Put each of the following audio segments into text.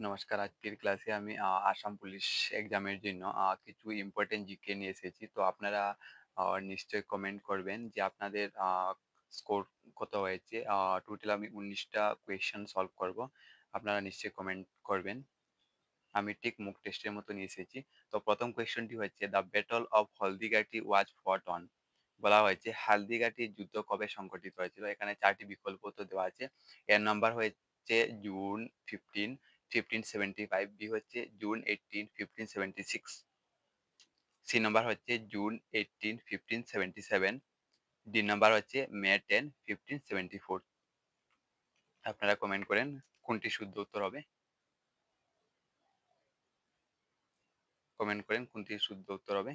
নমস্কার। আজকের ক্লাসে আমি আসাম পুলিশ এক্সামের জন্য কিছু ইম্পোর্টেন্ট জিকে নিয়ে এসেছি। তো আপনারা নিশ্চয়ই কমেন্ট করবেন যে আপনাদের স্কোর কত হয়েছে। টোটাল আমি ১৯ টা কোয়েশ্চেন সলভ করব। আপনারা নিশ্চয়ই কমেন্ট করবেন। আমি ঠিক মুক টেস্টের মতো নিয়ে এসেছি। তো প্রথম কোয়েশ্চেনটি হচ্ছে the battle of Haldighati was ফট অন। বলা হয়েছে হালদিঘাটি যুদ্ধ কবে সংঘটিত হয়েছিল। এখানে ৪ টি বিকল্প উত্তর দেওয়া আছে। এর নাম্বার হচ্ছে জুন 15, 1575, বি হচ্ছে জুন 18, 1576, সি নাম্বার হচ্ছে জুন 18, 1577, ডি নাম্বার হচ্ছে মে 10, 1574। আপনারা কমেন্ট করেন কোনটি শুদ্ধ উত্তর হবে। কমেন্ট করেন কোনটি শুদ্ধ উত্তর হবে।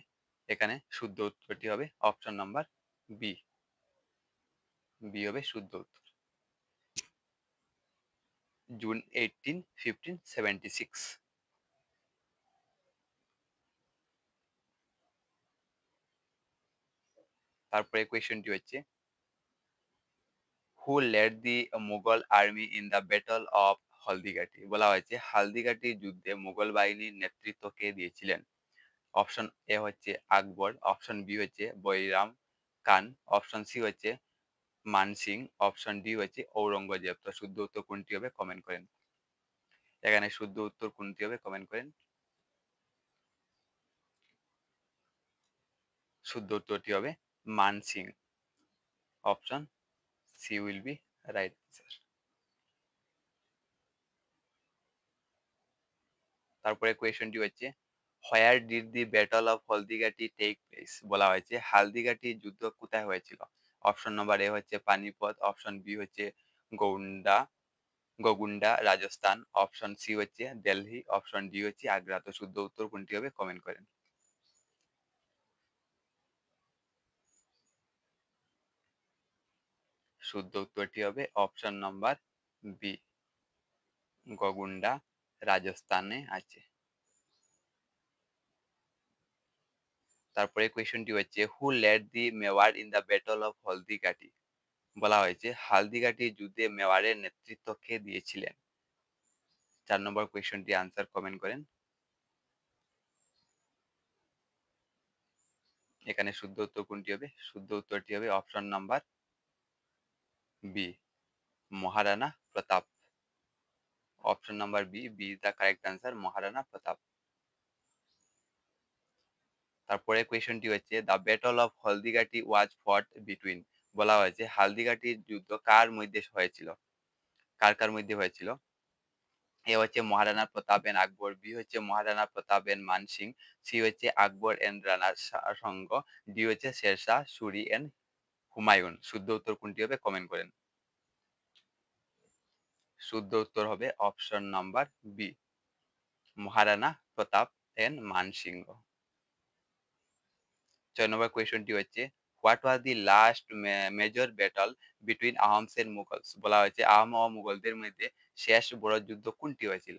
এখানে শুদ্ধ উত্তরটি হবে অপশন নাম্বার বি। বি হবে শুদ্ধ উত্তর। জুন 18, 1576। তারপরে কোয়েশ্চেনটি হচ্ছে who led the Mughal army in the battle of Haldighati. বলা হয়েছে হালদিঘাটি যুদ্ধে মুঘল বাহিনীর নেতৃত্ব কে দিয়েছিলেন। অপশন এ হচ্ছে আকবর, অপশন বি হচ্ছে বৈরাম খান, অপশন সি হচ্ছে মানসিং, অপশন ডি হচ্ছে ঔরঙ্গজেব। তো শুদ্ধ উত্তর কোনটি হবে কমেন্ট করেন। এখানে শুদ্ধ উত্তর কোনটি হবে কমেন্ট করেন। শুদ্ধ উত্তরটি হবে Man Singh. Option C will be right answer. তারপরে কোয়েশ্চেনটি হচ্ছে where did the battle of Haldighati take place. বলা হয়েছে হালদিঘাটি যুদ্ধ কোথায় হয়েছিল। অপশন নাম্বার এ হচ্ছে পানিপথ, অপশন বি হচ্ছে গৌন্ডা গোগুন্ডা রাজস্থান, অপশন সি হচ্ছে দিল্লি, অপশন ডি হচ্ছে আগ্রা। তো শুদ্ধ উত্তর কোনটি হবে কমেন্ট করেন। শুদ্ধ উত্তরটি হবে অপশন নাম্বার বি, গোগুন্ডা রাজস্থানে আছে। তারপরে কোয়েশ্চনটি হচ্ছে who led the Mewar in the battle of Haldighati. বলা হয়েছে হালদিঘাটি যুদ্ধে মেওয়ারের নেতৃত্ব কে দিয়েছিলেন। ৪ নম্বর কোয়েশ্চনটি আনসার কমেন্ট করেন। এখানে শুদ্ধ উত্তর কোনটি হবে। শুদ্ধ উত্তরটি হবে option number B, Maharana Pratap. Option number B, B is the correct answer, Maharana Pratap. তারপরে কোয়েশ্চনটি হচ্ছে the battle of Haldighati was fought between. বলা হয়েছে হালদিঘাটির যুদ্ধ কার মধ্যে হয়েছিল। কার কার মধ্যে হয়েছিল। এ হচ্ছে Maharana Pratap and Akbar, B হচ্ছে মহারানা প্রতাপ এন্ড মানসিং, সি হচ্ছে আকবর এন্ড রানা সঙ্গ, ডি হচ্ছে শেরশাহ সুরি এন্ড হুমায়ুন। শুদ্ধ উত্তর কোনটি হবে কমেন্ট করেন। শুদ্ধ উত্তর হবে option number B, Maharana Pratap and Man Singh. ৬ number কোয়েশ্চনটি হচ্ছে what was the last major battle between Ahoms and Mughals. বলা হয়েছে আহম ও মুঘলদের মধ্যে শেষ বড় যুদ্ধ কোনটি হয়েছিল।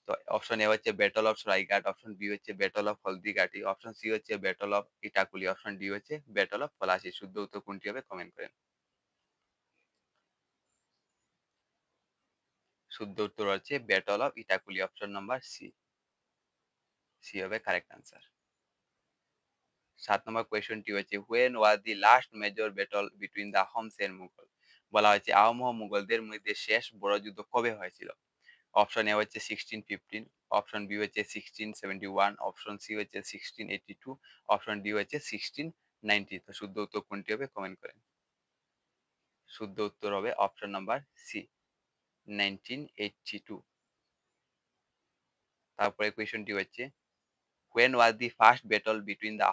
তো অপশন এ হচ্ছে battle of Saraighat, option B হচ্ছে battle of Haldighati, option C হচ্ছে battle of Itakhuli, option D হচ্ছে ব্যাটল অফ পলাশী। শুদ্ধ উত্তর কোনটি হবে কমেন্ট করেন। শুদ্ধ উত্তর হচ্ছে battle of Itakhuli, option number C. C হবে কারেক্ট আনসার। ৭ নম্বর কোয়েশ্চনটি হচ্ছে when was the last major battle between the Ahoms and Mughal. বলা হয়েছে আহোম ও মুঘলদের মধ্যে শেষ বড় যুদ্ধ কবে হয়েছিল। অপশন এ হচ্ছে 1615, অপশন বি হচ্ছে 1671, অপশন সি হচ্ছে 1682, অপশন ডি হচ্ছে 1690। তো শুদ্ধ উত্তর কোনটি হবে কমেন্ট করেন। শুদ্ধ উত্তর হবে অপশন নাম্বার সি, 1982। তারপরে কোয়েশ্চনটি হচ্ছে when was the first battle between the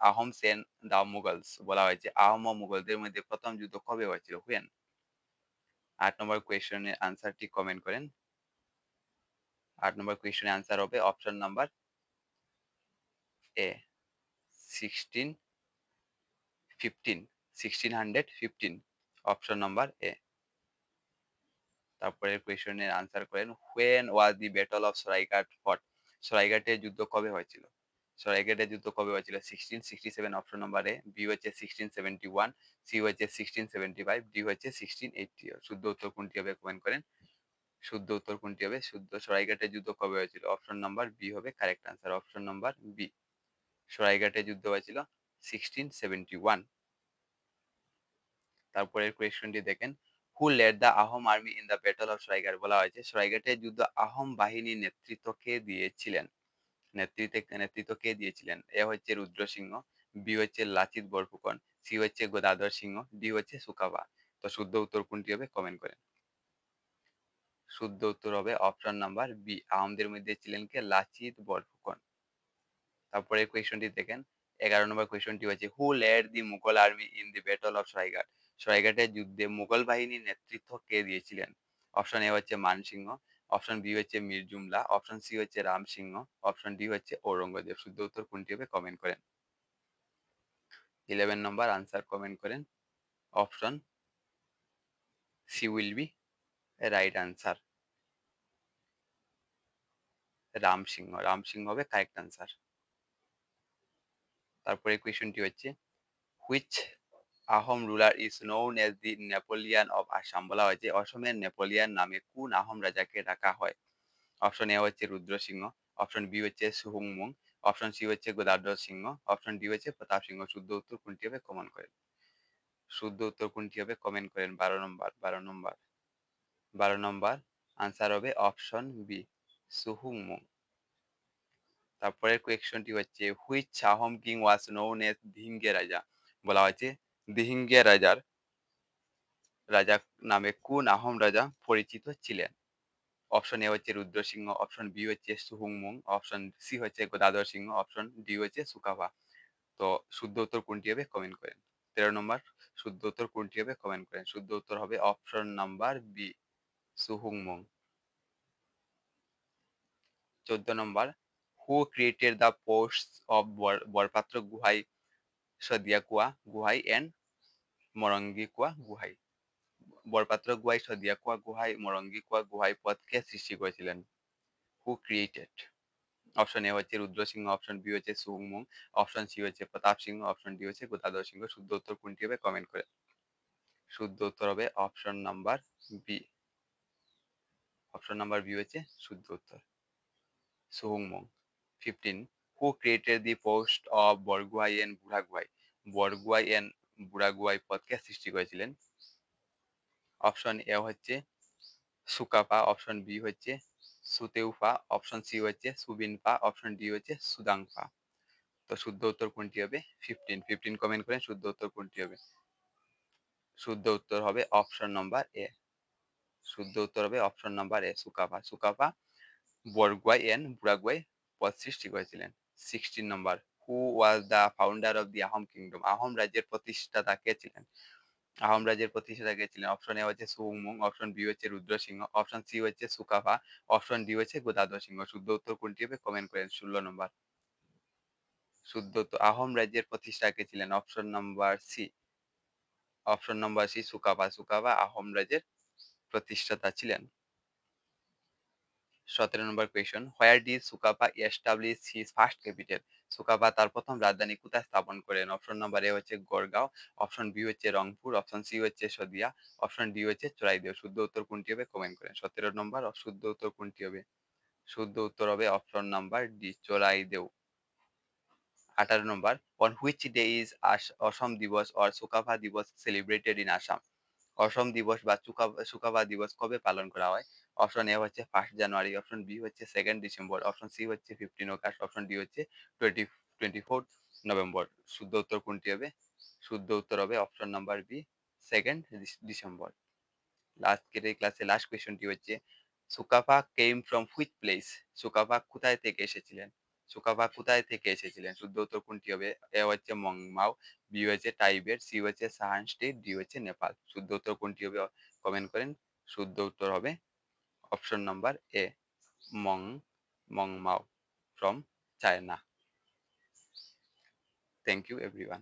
Ahoms and the Mughals। বলা হয়েছে আহোম ও মুঘলদের মধ্যে প্রথম যুদ্ধ কবে হয়েছিল when। ৮ নম্বর কোয়েশ্চনের আনসারটি কমেন্ট করেন। ৮ নম্বর কোয়েশ্চনের আনসার হবে অপশন নাম্বার এ, 1615, 1615, অপশন নাম্বার এ। তারপরে কোয়েশ্চনের আনসার করেন when was the battle of Saraighat fought। সরাইঘাটের যুদ্ধ কবে হয়েছিল। সরাইঘাটের যুদ্ধ কবে হয়েছিল 1667, অপশন নাম্বার এ, বি হচ্ছে 1671, সি হচ্ছে 1675, ডি হচ্ছে 1680। শুদ্ধ উত্তর কোনটি হবে কমেন্ট করেন। শুদ্ধ উত্তর কোনটি হবে? সরাইঘাটের যুদ্ধ কবে হয়েছিল? অপশন নাম্বার বি হবে correct answer. Option number B. সরাইঘাটে যুদ্ধ হয়েছিল 1671। তারপরের কোয়েশ্চনটি দেখেন, who led the Ahom army in the battle of Saraighat? বলা হয়েছে সরাইঘাটের যুদ্ধ আহোম বাহিনীর নেতৃত্ব কে দিয়েছিলেন? নেতৃত্ব কে দিয়েছিলেন? এ হচ্ছে রুদ্র সিংহ, বি হচ্ছে লাচিত বরফুকন, সি হচ্ছে গদাধর সিংহ, ডি হচ্ছে সুকাবা। তো শুদ্ধ উত্তর কোনটি হবে? কমেন্ট করেন। শুদ্ধ উত্তর হবে অপশন নাম্বার বি। আহমদের মধ্যে ছিলেন কে? লাচিত বরফুকন। তারপরে কোয়েশ্চনটি দেখেন, 11 নম্বর কোয়েশ্চনটি হচ্ছে, who led the Mughal army in the battle of Saraighat? সরাইঘাটের যুদ্ধে মুঘল বাহিনীর নেতৃত্ব কে দিয়েছিলেন? অপশন এ হচ্ছে মানসিংহ, অপশন বি হচ্ছে মীর জুমলা, অপশন সি হচ্ছে রাম সিংহ, অপশন ডি হচ্ছে ঔরঙ্গজেব। শুদ্ধ উত্তর কোনটি হবে? কমেন্ট করেন। 11 নম্বর আনসার কমেন্ট করেন। Option C will be right answer. Ram Singh হবে কারেক্ট আনসার। তারপরে কোয়েশ্চনটি হচ্ছে, which Ahom ruler is known as the Napoleon of Assam? বলা হয়েছে অসমের নেপোলিয়ান নামে কোন আহোম রাজাকে ডাকা হয়? অপশন এ হচ্ছে রুদ্র সিংহ, অপশন বি হচ্ছে সুহুংমুং, অপশন সি হচ্ছে গদাধর সিংহ, অপশন ডি হচ্ছে প্রতাপ সিংহ। শুদ্ধ উত্তর কোনটি হবে? কমেন্ট করেন। শুদ্ধ উত্তর কোনটি হবে? কমেন্ট করেন। 12 নম্বর আনসার হবে অপশন বি, সুহুংমুং। তারপরের কোয়েশ্চনটি হচ্ছে, which Ahom king was known as Dihingia Raja? বলা হয়েছে দিহিঙ্গে রাজা নামে কোন আহোম রাজা পরিচিত ছিলেন? অপশন এ হচ্ছে রুদ্র সিংহ, অপশন বি হচ্ছে সুহুংমুং, অপশন সি হচ্ছে গদাধর সিংহ, অপশন ডি হচ্ছে সুকাভা। তো শুদ্ধ উত্তর কোনটি হবে? কমেন্ট করেন। 13 নম্বর শুদ্ধ উত্তর কোনটি হবে? কমেন্ট করেন। শুদ্ধ উত্তর হবে অপশন নাম্বার বি, সুহুংমুং। 14 নম্বর, who created the post of Borpatra Gohain, Sadiya Khowa Gohain and মরঙ্গি কুয়া গুহাই? বরপাত্র গুহাই, সদিয়া কুয়া গুহাই, মরঙ্গি কুয়া গুহাই পথকে সৃষ্টি করেছিলেন? হু ক্রিয়েটেড? অপশন এ হচ্ছে রুদ্র সিংহ, অপশন বি হচ্ছে সুহুংমুং, অপশন সি হচ্ছে প্রতাপ সিংহ, অপশন ডি হচ্ছে গদাধর সিংহ। শুদ্ধ উত্তর কোনটি হবে? কমেন্ট করে। শুদ্ধ উত্তর হবে option number B. Option number B হচ্ছে শুদ্ধ উত্তর, সুহুংমুং। 15, who created the post of Borgohain and Buragohain? Borgohain and Buragohain পথকে সৃষ্টি করেছিলেন? অপশন এ হচ্ছে সুকাপা, অপশন বি হচ্ছে সুতেউফা, অপশন সি হচ্ছে সুবিনফা, অপশন ডি হচ্ছে সুদাংফা। তো শুদ্ধ উত্তর কোনটি হবে? 15 কমেন্ট করেন। শুদ্ধ উত্তর কোনটি হবে? শুদ্ধ উত্তর হবে অপশন নাম্বার এ। শুদ্ধ উত্তর হবে option number A, Sukaphaa. Sukaphaa Borgohain and Buragohain পদ সৃষ্টি করেছিলেন। 16 নম্বর, who was the founder of the Ahom kingdom? Ahom রাজ্যের প্রতিষ্ঠাতা কে ছিলেন? আহোম রাজ্যের প্রতিষ্ঠাতা কে ছিলেন? অপশন এ হচ্ছে সুহুংমুং, অপশন বি হচ্ছে রুদ্র সিংহ, অপশন সি হচ্ছে সুকাফা, অপশন ডি হচ্ছে গদাধর সিংহ। শুদ্ধ উত্তর কোনটি হবে? কমেন্ট করেন। 16 নম্বর শুদ্ধ উত্তর, আহোম রাজ্যের প্রতিষ্ঠাতা কে ছিলেন? Option number C, option number C Sukaphaa. Sukaphaa Ahom রাজ্যের প্রতিষ্ঠাতা ছিলেন। 17 নম্বর question, where did Sukaphaa establish his first capital? Sukaphaa তার প্রথম রাজধানী কোথায় স্থাপন করেন? অপশন নাম্বার এ হচ্ছে গড়গাঁও, অপশন বি হচ্ছে রংপুর, অপশন সি হচ্ছে সদিয়া, অপশন ডি হচ্ছে চড়াইদেও। শুদ্ধ উত্তর কোনটি হবে? কমেন্ট করেন। 17 নম্বর শুদ্ধ উত্তর কোনটি হবে? শুদ্ধ উত্তর হবে অপশন নাম্বার ডি, চড়াইদেও। 18 নম্বর, on which day is Asom Divas or Sukapha দিবস সেলিব্রেটেড ইন আসাম? অসম দিবস বা সুকাফা দিবস কবে পালন করা হয়? অপশন এ হচ্ছে 1 জানুয়ারি, অপশন বি হচ্ছে 2 ডিসেম্বর, অপশন সি হচ্ছে 15 আগস্ট, অপশন ডি হচ্ছে 24 নভেম্বর। শুদ্ধ উত্তর কোনটি হবে? শুদ্ধ উত্তর হবে অপশন নাম্বার বি, 2 ডিসেম্বর। আজকের এই ক্লাসে লাস্ট কোয়েশ্চনটি হচ্ছে, Sukapha came from which place? Sukapha কোথায় থেকে এসেছিলেন? সুকাফা কোথায় থেকে এসেছিলেন? শুদ্ধ উত্তর কোনটি হবে? এ হচ্ছে মংমাও, বি হচ্ছে টাইবেট, সি হচ্ছে সাহান স্টেট, ডি হচ্ছে নেপাল। শুদ্ধ উত্তর কোনটি হবে? কমেন্ট করেন। শুদ্ধ উত্তর হবে অপশন নাম্বার এ, মং মংমাও, from China. Thank you everyone.